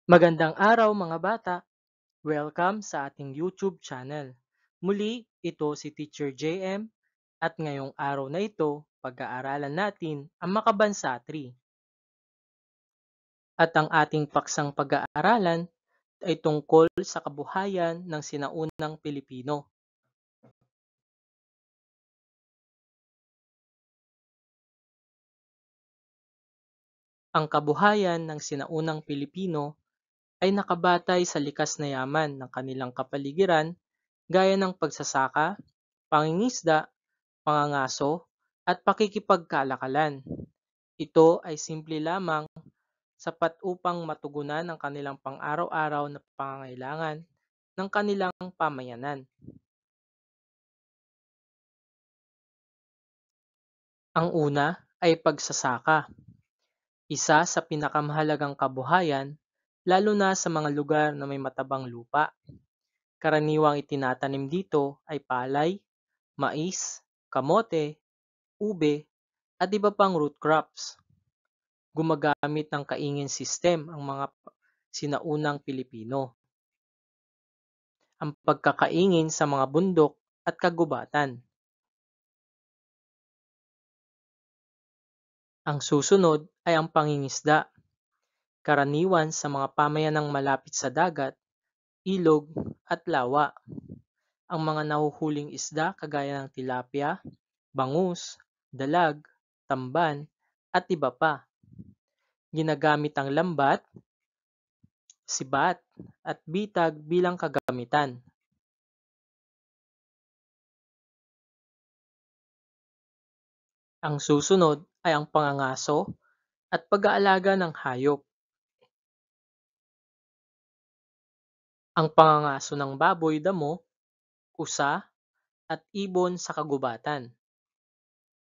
Magandang araw mga bata! Welcome sa ating YouTube channel. Muli, ito si Teacher JM at ngayong araw na ito, pag-aaralan natin ang Makabansa 3. At ang ating paksang pag-aaralan ay tungkol sa kabuhayan ng sinaunang Pilipino. Ang kabuhayan ng sinaunang Pilipino ay nakabatay sa likas na yaman ng kanilang kapaligiran gaya ng pagsasaka, pangingisda, pangangaso, at pakikipagkalakalan. Ito ay simple lamang, sapat upang matugunan ang kanilang pang-araw-araw na pangangailangan ng kanilang pamayanan. Ang una ay pagsasaka, isa sa pinakamahalagang kabuhayan lalo na sa mga lugar na may matabang lupa. Karaniwang itinatanim dito ay palay, mais, kamote, ube, at iba pang root crops. Gumagamit ng kaingin system ang mga sinaunang Pilipino. Ang pagkakaingin sa mga bundok at kagubatan. Ang susunod ay ang pangingisda, karaniwan sa mga pamayanang malapit sa dagat, ilog at lawa. Ang mga nahuhuling isda kagaya ng tilapia, bangus, dalag, tamban, at iba pa. Ginagamit ang lambat, sibat, at bitag bilang kagamitan. Ang susunod ay ang pangangaso at pag-aalaga ng hayop. Ang pangangaso ng baboy damo, usa, at ibon sa kagubatan.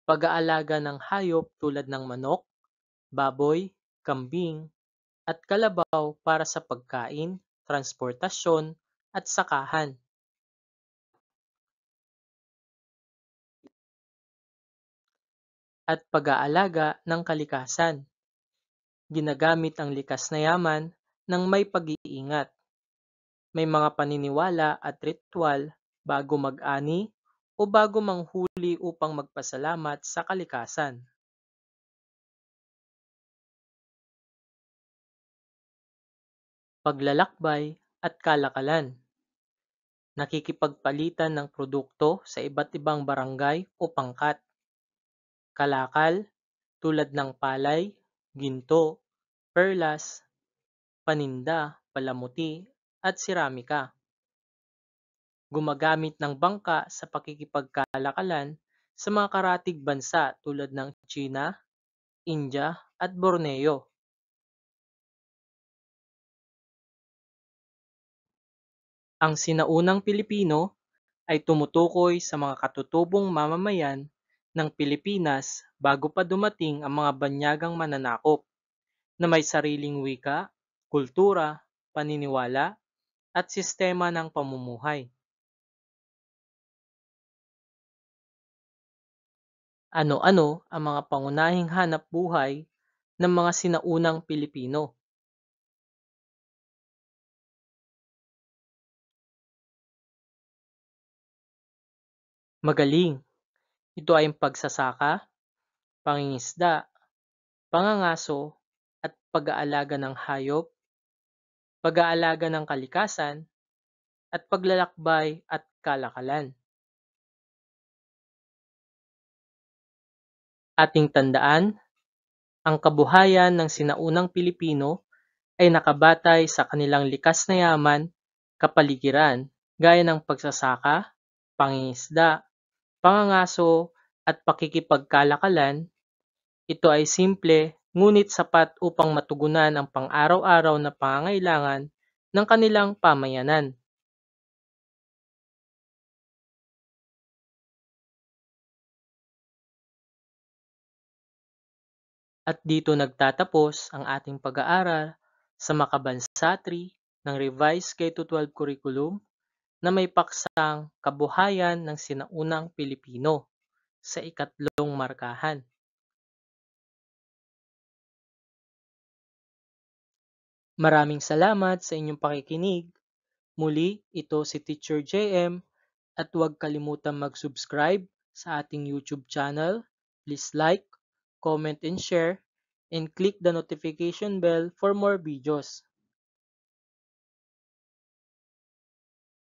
Pag-aalaga ng hayop tulad ng manok, baboy, kambing, at kalabaw para sa pagkain, transportasyon, at sakahan. At pag-aalaga ng kalikasan. Ginagamit ang likas na yaman ng may pag-iingat. May mga paniniwala at ritual bago mag-ani o bago manghuli upang magpasalamat sa kalikasan. Paglalakbay at kalakalan. Nakikipagpalitan ng produkto sa iba't ibang barangay o pangkat. Kalakal tulad ng palay, ginto, perlas, paninda, palamuti, at siramika. Gumagamit ng bangka sa pakikipagkalakalan sa mga karatig bansa tulad ng China, India, at Borneo. Ang sinaunang Pilipino ay tumutukoy sa mga katutubong mamamayan ng Pilipinas bago pa dumating ang mga banyagang mananakop na may sariling wika, kultura, paniniwala, at sistema ng pamumuhay. Ano-ano ang mga pangunahing hanap buhay ng mga sinaunang Pilipino? Magaling! Ito ay ang pagsasaka, pangingisda, pangangaso, at pag-aalaga ng hayop, pag-aalaga ng kalikasan, at paglalakbay at kalakalan. Ating tandaan, ang kabuhayan ng sinaunang Pilipino ay nakabatay sa kanilang likas na yaman, kapaligiran, gaya ng pagsasaka, pangingisda, pangangaso, at pakikipagkalakalan. Ito ay simple ngunit sapat upang matugunan ang pang-araw-araw na pangangailangan ng kanilang pamayanan. At dito nagtatapos ang ating pag-aaral sa Makabansa 3 ng Revised K-12 Curriculum na may paksang Kabuhayan ng Sinaunang Pilipino sa ikatlong markahan. Maraming salamat sa inyong pakikinig. Muli, ito si Teacher JM at huwag kalimutang mag-subscribe sa ating YouTube channel. Please like, comment and share, and click the notification bell for more videos.